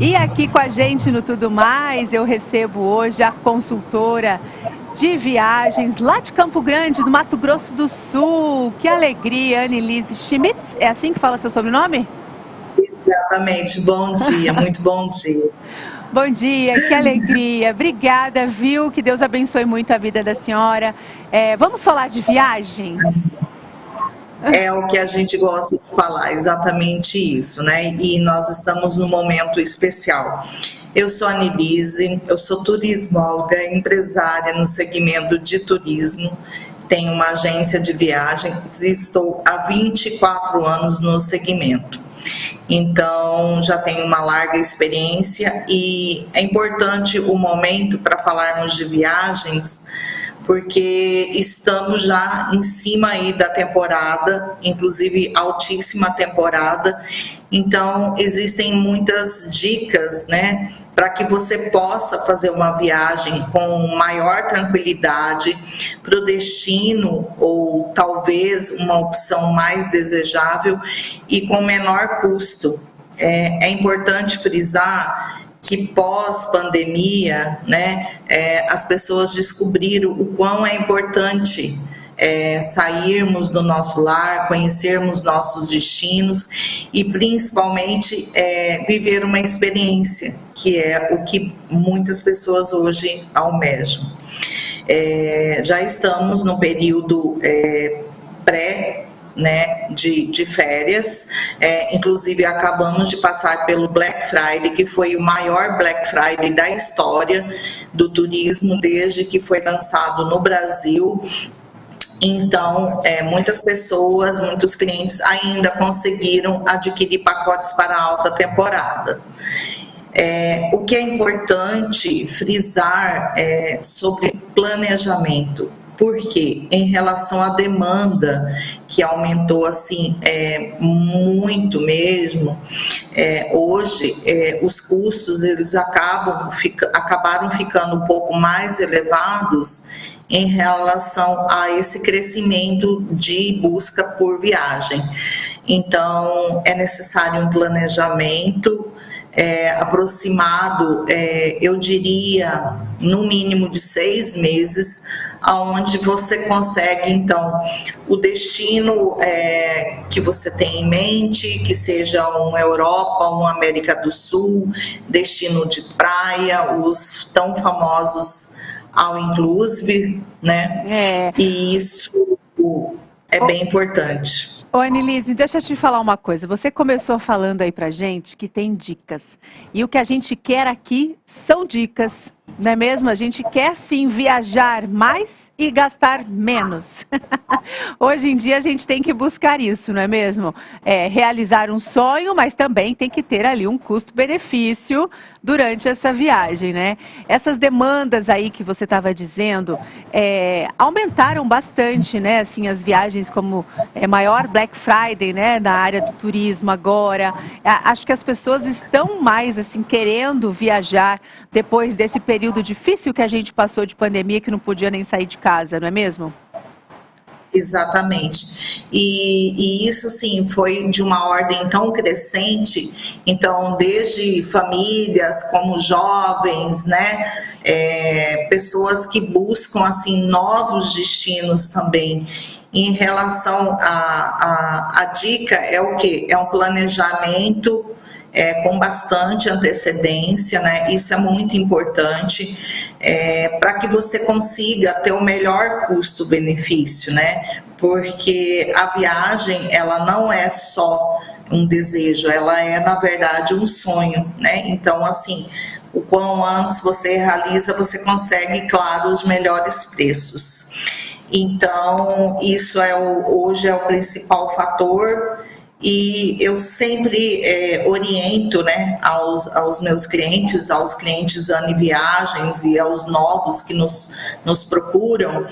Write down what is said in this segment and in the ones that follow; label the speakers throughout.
Speaker 1: E aqui com a gente no Tudo Mais, eu recebo hoje a consultora de viagens lá de Campo Grande, do Mato Grosso do Sul. Que alegria, Annelise Schmitz, é assim que fala seu sobrenome?
Speaker 2: Exatamente, bom dia, muito bom dia.
Speaker 1: Bom dia, que alegria, obrigada, viu? Que Deus abençoe muito a vida da senhora. Vamos falar de viagens?
Speaker 2: É o que a gente gosta de falar, exatamente isso, né? E nós estamos num momento especial. Eu sou a Annelise, eu sou turismóloga, empresária no segmento de turismo, tenho uma agência de viagens e estou há 24 anos no segmento. Então, já tenho uma larga experiência e é importante o momento para falarmos de viagens, porque estamos já em cima aí da temporada, inclusive altíssima temporada, então existem muitas dicas, né, para que você possa fazer uma viagem com maior tranquilidade para o destino, ou talvez uma opção mais desejável e com menor custo. É importante frisar que pós-pandemia, né, as pessoas descobriram o quão é importante sairmos do nosso lar, conhecermos nossos destinos e principalmente viver uma experiência, que é o que muitas pessoas hoje almejam. Já estamos no período de férias, inclusive acabamos de passar pelo Black Friday, que foi o maior Black Friday da história do turismo, desde que foi lançado no Brasil. Então, muitas pessoas, muitos clientes ainda conseguiram adquirir pacotes para a alta temporada. O que é importante frisar sobre planejamento, porque em relação à demanda, que aumentou assim muito mesmo, hoje os custos eles acabaram ficando um pouco mais elevados em relação a esse crescimento de busca por viagem. Então, é necessário um planejamento aproximado, eu diria, no mínimo de 6 meses, onde você consegue, então, o destino que você tem em mente, que seja uma Europa, uma América do Sul, destino de praia, os tão famosos all inclusive, né? E isso é bem importante.
Speaker 1: Ô, Annelise, deixa eu te falar uma coisa. Você começou falando aí pra gente que tem dicas. E o que a gente quer aqui são dicas, não é mesmo? A gente quer sim viajar mais e gastar menos. Hoje em dia a gente tem que buscar isso, não é mesmo? Realizar um sonho, mas também tem que ter ali um custo-benefício durante essa viagem, né? Essas demandas aí que você estava dizendo aumentaram bastante, né? Assim, as viagens como maior Black Friday, né? Na área do turismo agora. Acho que as pessoas estão mais assim querendo viajar depois desse período difícil que a gente passou de pandemia, que não podia nem sair de casa, não é mesmo?
Speaker 2: Exatamente. E isso, assim, foi de uma ordem tão crescente, então, desde famílias como jovens, né, pessoas que buscam, assim, novos destinos também. Em relação à dica, é o quê? É um planejamento com bastante antecedência, né? Isso é muito importante para que você consiga ter o melhor custo-benefício, né? Porque a viagem, ela não é só um desejo, ela é, na verdade, um sonho, né? Então, assim, o quão antes você realiza, você consegue, claro, os melhores preços. Então, isso hoje é o principal fator. E eu sempre oriento, né, aos meus clientes, aos clientes Anne Viagens e aos novos que nos procuram,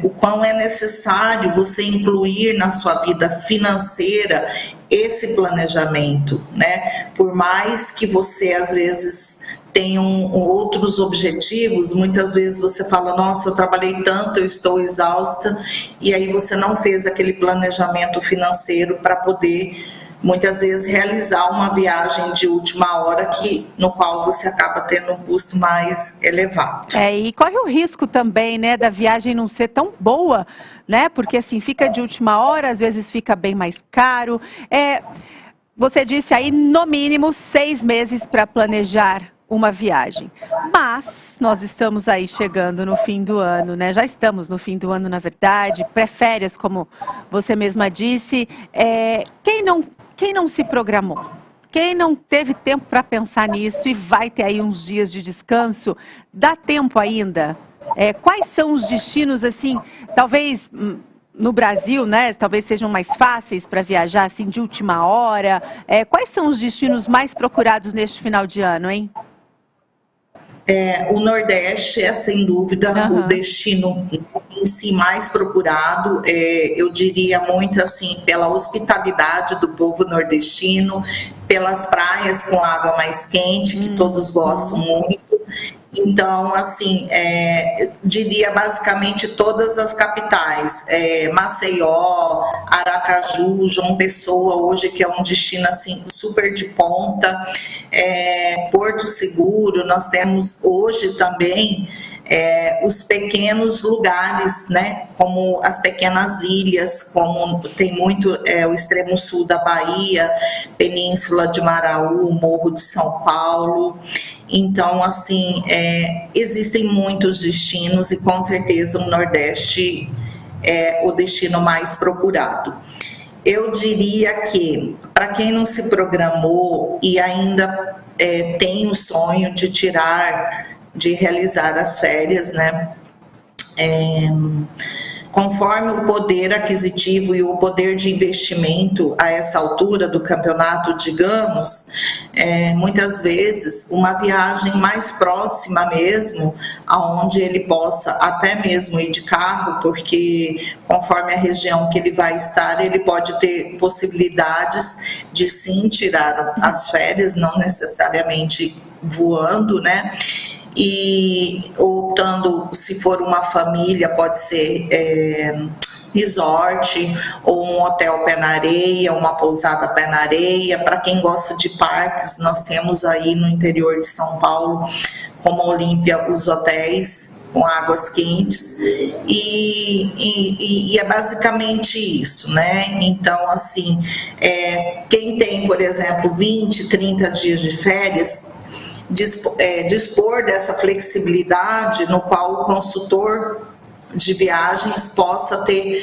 Speaker 2: o quão é necessário você incluir na sua vida financeira esse planejamento, né? Por mais que você, às vezes, tenham outros objetivos, muitas vezes você fala, nossa, eu trabalhei tanto, eu estou exausta, e aí você não fez aquele planejamento financeiro para poder muitas vezes realizar uma viagem de última hora no qual você acaba tendo um custo mais elevado.
Speaker 1: E corre o risco também, né, da viagem não ser tão boa, né, porque assim, fica de última hora, às vezes fica bem mais caro. Você disse aí, no mínimo, 6 meses para planejar uma viagem. Mas nós estamos aí chegando no fim do ano, né? Já estamos no fim do ano, na verdade. Pré-férias, como você mesma disse. Quem não se programou? Quem não teve tempo para pensar nisso e vai ter aí uns dias de descanso, dá tempo ainda? Quais são os destinos, assim, talvez no Brasil, né, talvez sejam mais fáceis para viajar, assim, de última hora? Quais são os destinos mais procurados neste final de ano, hein?
Speaker 2: O Nordeste é, sem dúvida, o destino em si mais procurado. Eu diria muito assim, pela hospitalidade do povo nordestino, pelas praias com água mais quente, que todos gostam muito. Então, assim, diria basicamente todas as capitais, Maceió, Aracaju, João Pessoa, hoje que é um destino assim super de ponta, Porto Seguro. Nós temos hoje também os pequenos lugares, né, como as pequenas ilhas, como tem muito o extremo sul da Bahia, Península de Maraú, Morro de São Paulo. Então, assim, existem muitos destinos e com certeza o Nordeste é o destino mais procurado. Eu diria que, para quem não se programou e ainda tem o sonho de realizar as férias, né? Conforme o poder aquisitivo e o poder de investimento a essa altura do campeonato, digamos, muitas vezes uma viagem mais próxima mesmo, aonde ele possa até mesmo ir de carro, porque conforme a região que ele vai estar, ele pode ter possibilidades de sim tirar as férias, não necessariamente voando, né? E optando, se for uma família, pode ser resort ou um hotel pé na areia, uma pousada pé na areia. Para quem gosta de parques, nós temos aí no interior de São Paulo, como a Olímpia, os hotéis com águas quentes, e é basicamente isso, né? Então, assim, quem tem, por exemplo, 20, 30 dias de férias, dispor dessa flexibilidade no qual o consultor de viagens possa ter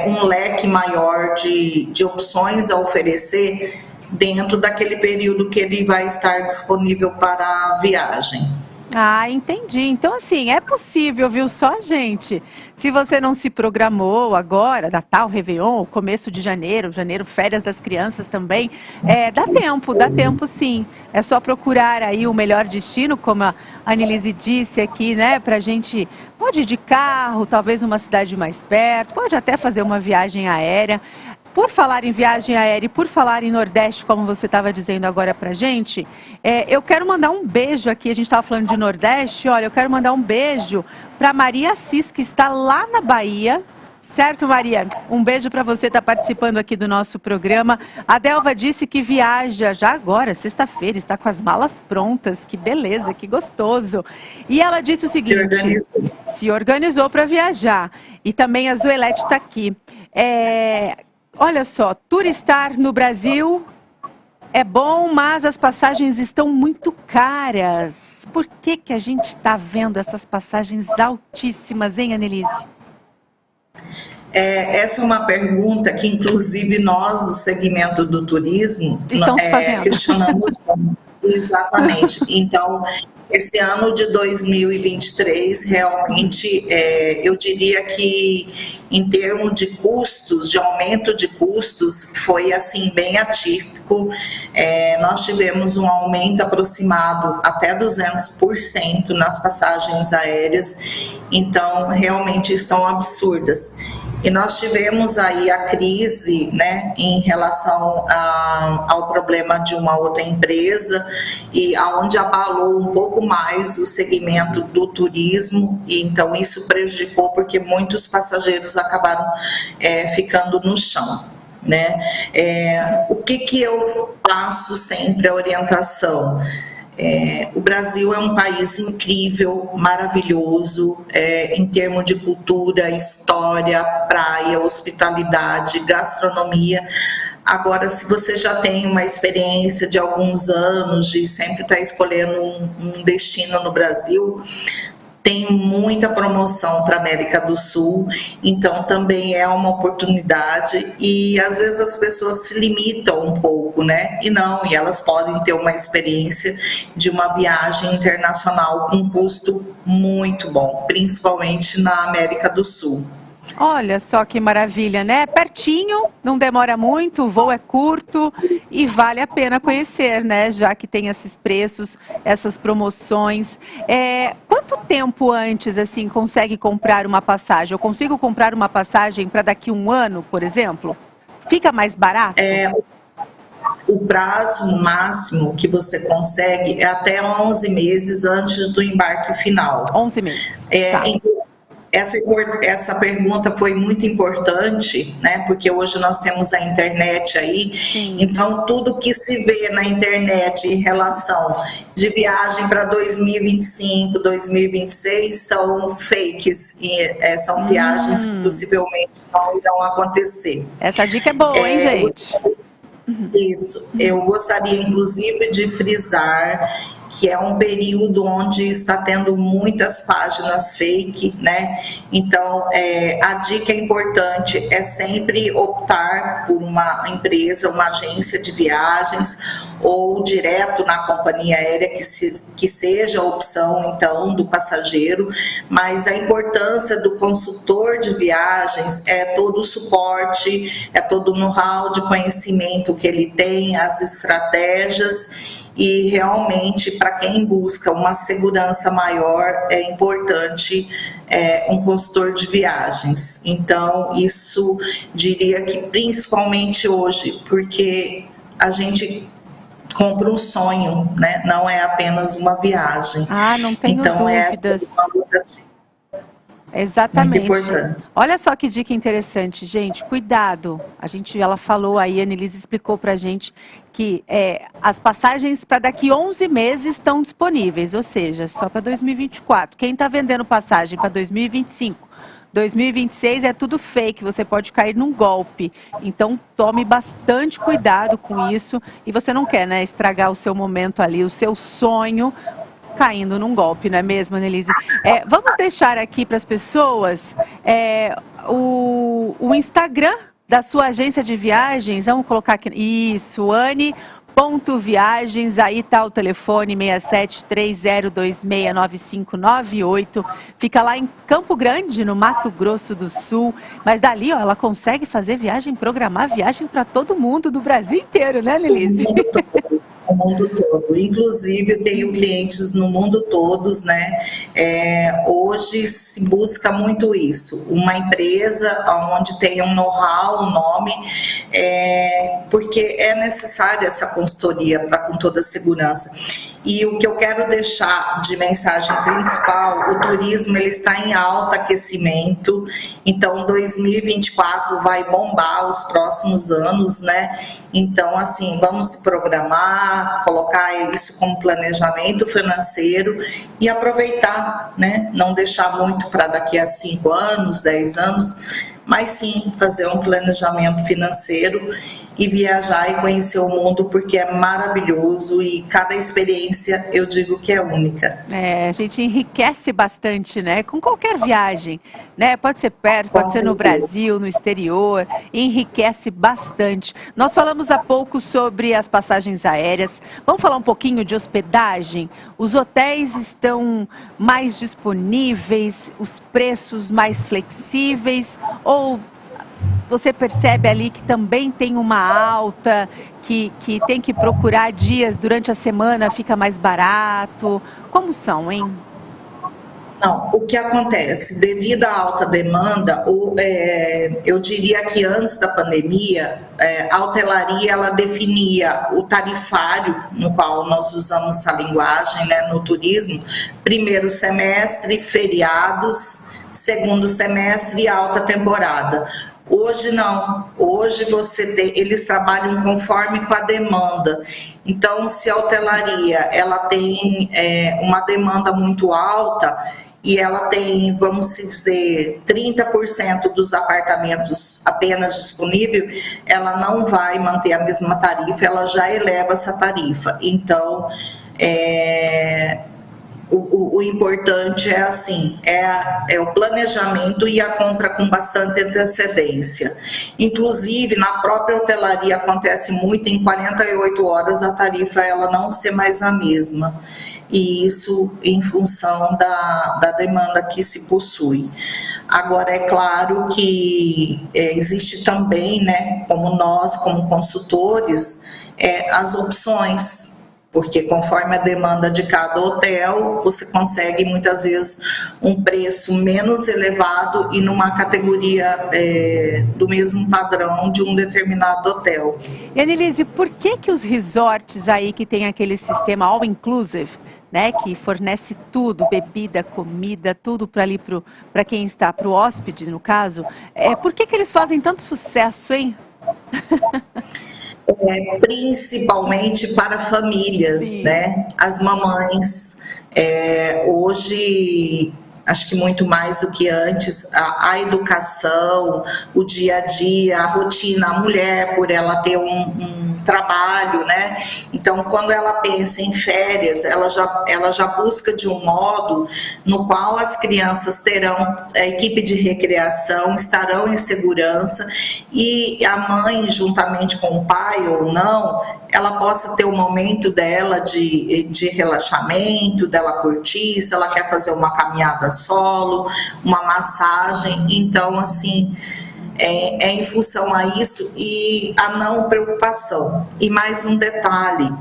Speaker 2: um leque maior de opções a oferecer dentro daquele período que ele vai estar disponível para a viagem.
Speaker 1: Entendi. Então, assim, é possível, viu só, gente? Se você não se programou agora, Natal, Réveillon, começo de janeiro, férias das crianças também, dá tempo sim. É só procurar aí o melhor destino, como a Anelise disse aqui, né? Pra gente, pode ir de carro, talvez uma cidade mais perto, pode até fazer uma viagem aérea. Por falar em viagem aérea e por falar em Nordeste, como você estava dizendo agora pra gente, eu quero mandar um beijo aqui, a gente estava falando de Nordeste, olha, eu quero mandar um beijo para Maria Assis, que está lá na Bahia. Certo, Maria? Um beijo para você, está participando aqui do nosso programa. A Delva disse que viaja já agora, sexta-feira, está com as malas prontas. Que beleza, que gostoso. E ela disse o seguinte: se organizou para viajar. E também a Zoelete está aqui. Olha só, turistar no Brasil é bom, mas as passagens estão muito caras. Por que a gente está vendo essas passagens altíssimas, hein, Anelise?
Speaker 2: Essa é uma pergunta que, inclusive, nós, do segmento do turismo, questionamos muito. Exatamente. Então, esse ano de 2023, realmente, eu diria que, em termos de custos, de aumento de custos, foi, assim, bem atípico. Nós tivemos um aumento aproximado até 200% nas passagens aéreas, então, realmente estão absurdas. E nós tivemos aí a crise, né, em relação ao problema de uma outra empresa, e aonde abalou um pouco mais o segmento do turismo, e então isso prejudicou porque muitos passageiros acabaram ficando no chão. né? O que eu passo sempre a orientação? O Brasil é um país incrível, maravilhoso, em termos de cultura, história, praia, hospitalidade, gastronomia. Agora, se você já tem uma experiência de alguns anos, de sempre estar escolhendo um destino no Brasil, tem muita promoção para a América do Sul, então também é uma oportunidade e às vezes as pessoas se limitam um pouco, né? E elas podem ter uma experiência de uma viagem internacional com custo muito bom, principalmente na América do Sul.
Speaker 1: Olha só que maravilha, né? Pertinho, não demora muito, o voo é curto e vale a pena conhecer, né? Já que tem esses preços, essas promoções. Quanto tempo antes, assim, consegue comprar uma passagem? Eu consigo comprar uma passagem para daqui a um ano, por exemplo? Fica mais barato?
Speaker 2: O prazo máximo que você consegue é até 11 meses antes do embarque final.
Speaker 1: 11 meses. Tá.
Speaker 2: Essa pergunta foi muito importante, né? Porque hoje nós temos a internet aí, sim. Então tudo que se vê na internet em relação de viagem para 2025, 2026 são fakes, e são viagens que possivelmente não irão acontecer.
Speaker 1: Essa dica é boa, hein, gente?
Speaker 2: Isso, eu gostaria inclusive de frisar que é um período onde está tendo muitas páginas fake, né? Então, a dica importante é sempre optar por uma empresa, uma agência de viagens ou direto na companhia aérea que seja a opção, então, do passageiro, mas a importância do consultor de viagens é todo o suporte, é todo o know-how de conhecimento que ele tem, as estratégias. E realmente, para quem busca uma segurança maior, é importante um consultor de viagens. Então, isso diria que principalmente hoje, porque a gente compra um sonho, né? Não é apenas uma viagem.
Speaker 1: Não tenho dúvidas.
Speaker 2: Essa é uma outra dica.
Speaker 1: Exatamente.
Speaker 2: Muito importante.
Speaker 1: Olha só que dica interessante, gente. Cuidado. Ela falou aí, a Annelise explicou pra gente que as passagens para daqui 11 meses estão disponíveis, ou seja, só para 2024. Quem está vendendo passagem para 2025, 2026 é tudo fake, você pode cair num golpe. Então, tome bastante cuidado com isso. E você não quer, né, estragar o seu momento ali, o seu sonho, caindo num golpe, não é mesmo, Annelise? Vamos deixar aqui para as pessoas o Instagram da sua agência de viagens. Vamos colocar aqui, isso, Anne.viagens, aí está o telefone 6730269598, fica lá em Campo Grande, no Mato Grosso do Sul, mas dali, ó, ela consegue fazer viagem, programar viagem para todo mundo do Brasil inteiro, né, Annelise?
Speaker 2: O mundo todo, inclusive eu tenho clientes no mundo todos, né? Hoje se busca muito isso, uma empresa onde tenha um know-how, um nome, porque é necessária essa consultoria com toda a segurança. E o que eu quero deixar de mensagem principal, o turismo ele está em alto aquecimento, então 2024 vai bombar os próximos anos, né? Então, assim, vamos se programar, colocar isso como planejamento financeiro e aproveitar, né? Não deixar muito para daqui a 5 anos, 10 anos, mas sim fazer um planejamento financeiro e viajar e conhecer o mundo, porque é maravilhoso e cada experiência eu digo que é única.
Speaker 1: A gente enriquece bastante, né? Com qualquer viagem, né? Pode ser perto, pode ser no Brasil, no exterior, enriquece bastante. Nós falamos há pouco sobre as passagens aéreas. Vamos falar um pouquinho de hospedagem? Os hotéis estão mais disponíveis, os preços mais flexíveis, ou você percebe ali que também tem uma alta, que tem que procurar dias durante a semana, fica mais barato? Como são, hein?
Speaker 2: Não, o que acontece? Devido à alta demanda, eu diria que antes da pandemia, a hotelaria ela definia o tarifário, no qual nós usamos essa linguagem, né, no turismo, primeiro semestre, feriados, segundo semestre e alta temporada. Hoje não, hoje eles trabalham conforme com a demanda. Então, se a hotelaria ela tem uma demanda muito alta e ela tem, vamos dizer, 30% dos apartamentos apenas disponível, ela não vai manter a mesma tarifa, ela já eleva essa tarifa. Então, o importante é assim, é o planejamento e a compra com bastante antecedência. Inclusive, na própria hotelaria acontece muito, em 48 horas a tarifa ela não ser mais a mesma. E isso em função da demanda que se possui. Agora, é claro que existe também, né, como nós, como consultores, as opções, porque conforme a demanda de cada hotel, você consegue muitas vezes um preço menos elevado e numa categoria do mesmo padrão de um determinado hotel.
Speaker 1: E Anelise, por que os resorts aí que tem aquele sistema all inclusive, né, que fornece tudo, bebida, comida, tudo para ali para quem está, para o hóspede no caso, por que eles fazem tanto sucesso, hein?
Speaker 2: Principalmente para famílias, sim, né? As mamães, hoje, acho que muito mais do que antes, a educação, o dia a dia, a rotina, a mulher, por ela ter um trabalho, né? Então, quando ela pensa em férias, ela já busca de um modo no qual as crianças terão a equipe de recreação, estarão em segurança e a mãe, juntamente com o pai ou não, ela possa ter o momento dela de relaxamento, dela curtir, se ela quer fazer uma caminhada solo, uma massagem. Então, assim, em função a isso e a não preocupação. E mais um detalhe,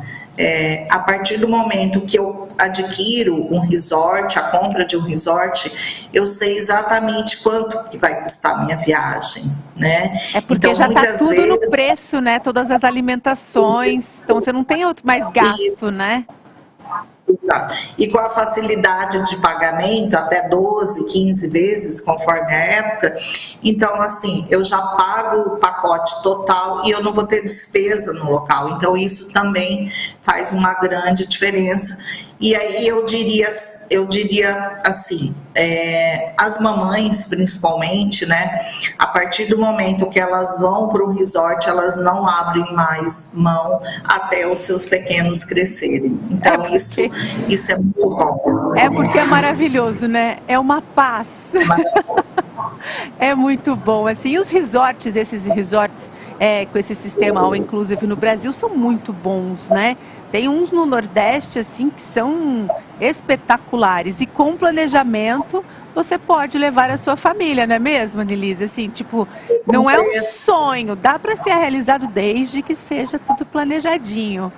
Speaker 2: a partir do momento que eu adquiro um resort, a compra de um resort, eu sei exatamente quanto que vai custar a minha viagem, né?
Speaker 1: Porque então, já está tudo vezes, no preço, né? Todas as alimentações, então você não tem outro mais gasto, isso, né?
Speaker 2: E com a facilidade de pagamento, até 12, 15 vezes, conforme a época, então assim, eu já pago o pacote total e eu não vou ter despesa no local, então isso também faz uma grande diferença. E aí eu diria assim, as mamães principalmente, né, a partir do momento que elas vão para o resort, elas não abrem mais mão até os seus pequenos crescerem. Então isso é muito bom.
Speaker 1: Porque é maravilhoso, né? É uma paz. É muito bom, assim. E os resorts, esses resorts com esse sistema all inclusive no Brasil são muito bons, né? Tem uns no Nordeste, assim, que são espetaculares. E com planejamento, você pode levar a sua família, não é mesmo, Anelise? Assim, tipo, não é um sonho, dá para ser realizado desde que seja tudo planejadinho.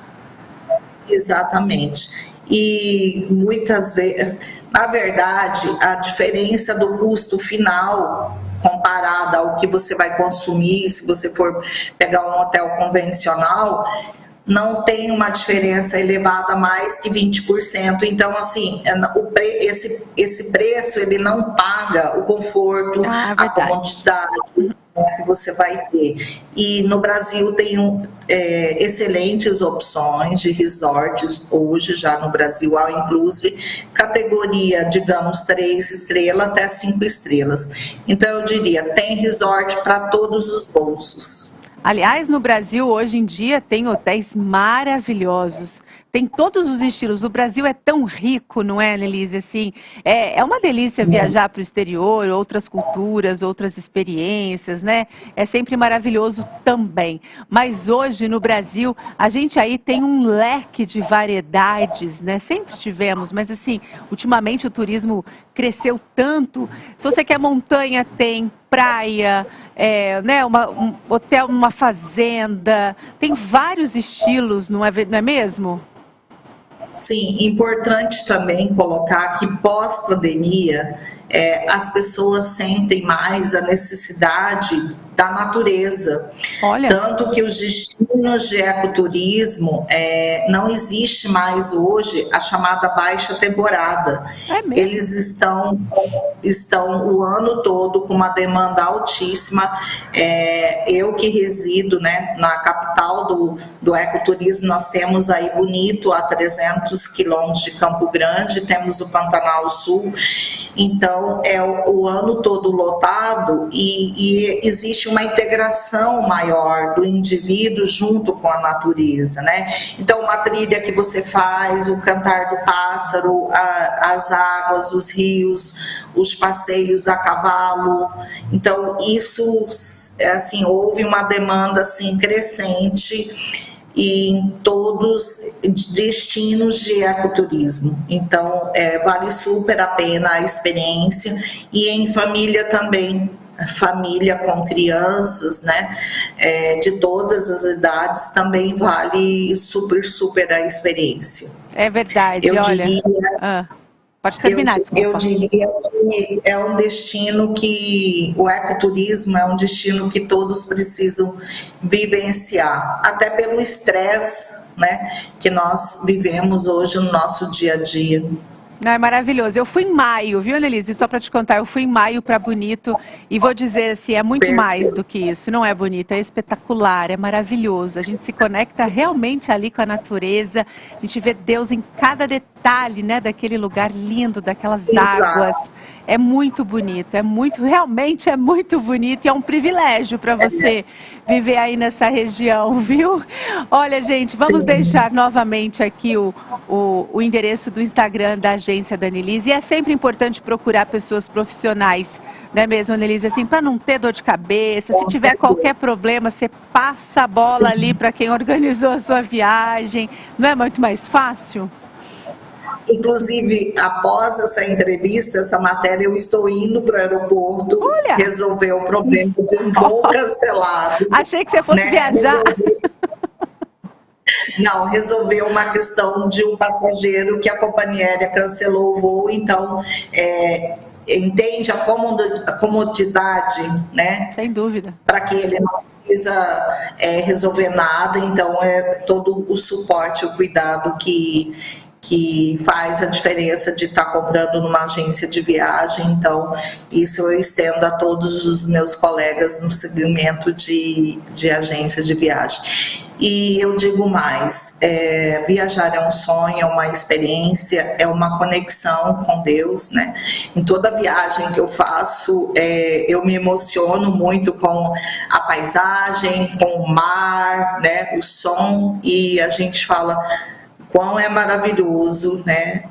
Speaker 2: Exatamente. E muitas vezes, na verdade, a diferença do custo final comparada ao que você vai consumir, se você for pegar um hotel convencional, não tem uma diferença elevada mais que 20%. Então, assim, esse preço, ele não paga o conforto, a comodidade que você vai ter. E no Brasil tem excelentes opções de resorts, hoje já no Brasil, all inclusive, categoria, digamos, 3 estrelas até 5 estrelas. Então, eu diria, tem resort para todos os bolsos.
Speaker 1: Aliás, no Brasil, hoje em dia, tem hotéis maravilhosos. Tem todos os estilos. O Brasil é tão rico, não é, Anelise? Assim, é uma delícia viajar para o exterior, outras culturas, outras experiências, né? É sempre maravilhoso também. Mas hoje, no Brasil, a gente aí tem um leque de variedades, né? Sempre tivemos, mas assim, ultimamente o turismo cresceu tanto. Se você quer montanha, tem praia... né, um hotel, uma fazenda, tem vários estilos, não é mesmo?
Speaker 2: Sim, importante também colocar que pós-pandemia as pessoas sentem mais a necessidade da natureza.
Speaker 1: Olha.
Speaker 2: Tanto que os destinos de ecoturismo, não existe mais hoje a chamada baixa temporada.
Speaker 1: É mesmo?
Speaker 2: Eles estão o ano todo com uma demanda altíssima. Eu que resido, né, na capital do ecoturismo, nós temos aí Bonito, a 300 quilômetros de Campo Grande, temos o Pantanal Sul, então é o ano todo lotado e existe uma integração maior do indivíduo junto com a natureza, né? Então uma trilha que você faz, o cantar do pássaro, as águas, os rios, os passeios a cavalo, então isso, assim, houve uma demanda assim crescente e em todos destinos de ecoturismo. Então, vale super a pena a experiência, e em família também, família com crianças, né, de todas as idades, também vale super a experiência.
Speaker 1: É verdade, olha. Pode terminar,
Speaker 2: eu diria que é um destino que o ecoturismo é um destino que todos precisam vivenciar, até pelo estresse, né, que nós vivemos hoje no nosso dia a dia.
Speaker 1: Não, é maravilhoso. Eu fui em maio, viu, Annelise? Só para te contar, eu fui em maio para Bonito e vou dizer assim, é muito mais do que isso. Não é bonito, é espetacular, é maravilhoso. A gente se conecta realmente ali com a natureza, a gente vê Deus em cada detalhe, né, daquele lugar lindo, daquelas águas. É muito bonito, realmente é muito bonito e é um privilégio para você viver aí nessa região, viu? Olha, gente, vamos deixar novamente aqui o endereço do Instagram da agência da Annelise, e é sempre importante procurar pessoas profissionais, não é mesmo, Annelise? Assim, para não ter dor de cabeça, se tiver qualquer problema, você passa a bola ali para quem organizou a sua viagem, não é muito mais fácil?
Speaker 2: Inclusive, após essa entrevista, essa matéria, eu estou indo para o aeroporto resolver o problema de um voo cancelado.
Speaker 1: Achei que você fosse viajar.
Speaker 2: Não, resolver uma questão de um passageiro que a companhia aérea cancelou o voo, então entende a comodidade, né?
Speaker 1: Sem dúvida.
Speaker 2: Para que ele não precisa resolver nada, então todo o suporte, o cuidado que faz a diferença de estar comprando numa agência de viagem. Então, isso eu estendo a todos os meus colegas no segmento de agência de viagem. E eu digo mais, viajar é um sonho, é uma experiência, é uma conexão com Deus, né? Em toda viagem que eu faço, eu me emociono muito com a paisagem, com o mar, né? O som, e a gente fala quão é maravilhoso, né,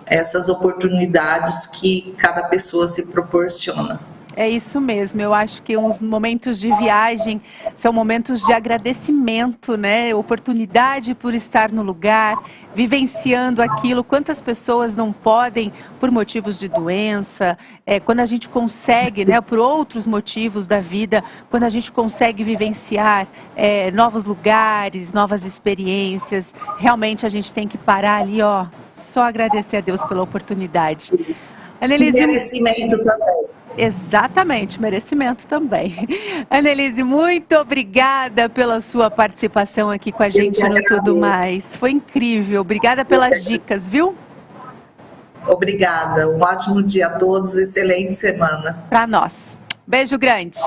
Speaker 2: essas oportunidades que cada pessoa se proporciona.
Speaker 1: É isso mesmo, eu acho que os momentos de viagem são momentos de agradecimento, né? Oportunidade por estar no lugar, vivenciando aquilo. Quantas pessoas não podem, por motivos de doença, quando a gente consegue, né, por outros motivos da vida, quando a gente consegue vivenciar novos lugares, novas experiências, realmente a gente tem que parar ali, ó, só agradecer a Deus pela oportunidade.
Speaker 2: Annelise, merecimento também.
Speaker 1: Exatamente, merecimento também. Annelise, muito obrigada pela sua participação aqui com a gente no Tudo Mais. Foi incrível, obrigada pelas dicas, viu?
Speaker 2: Obrigada, um ótimo dia a todos, excelente semana.
Speaker 1: Para nós. Beijo grande.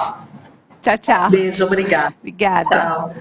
Speaker 1: Tchau, tchau.
Speaker 2: Beijo, obrigada.
Speaker 1: Obrigada.
Speaker 2: Tchau.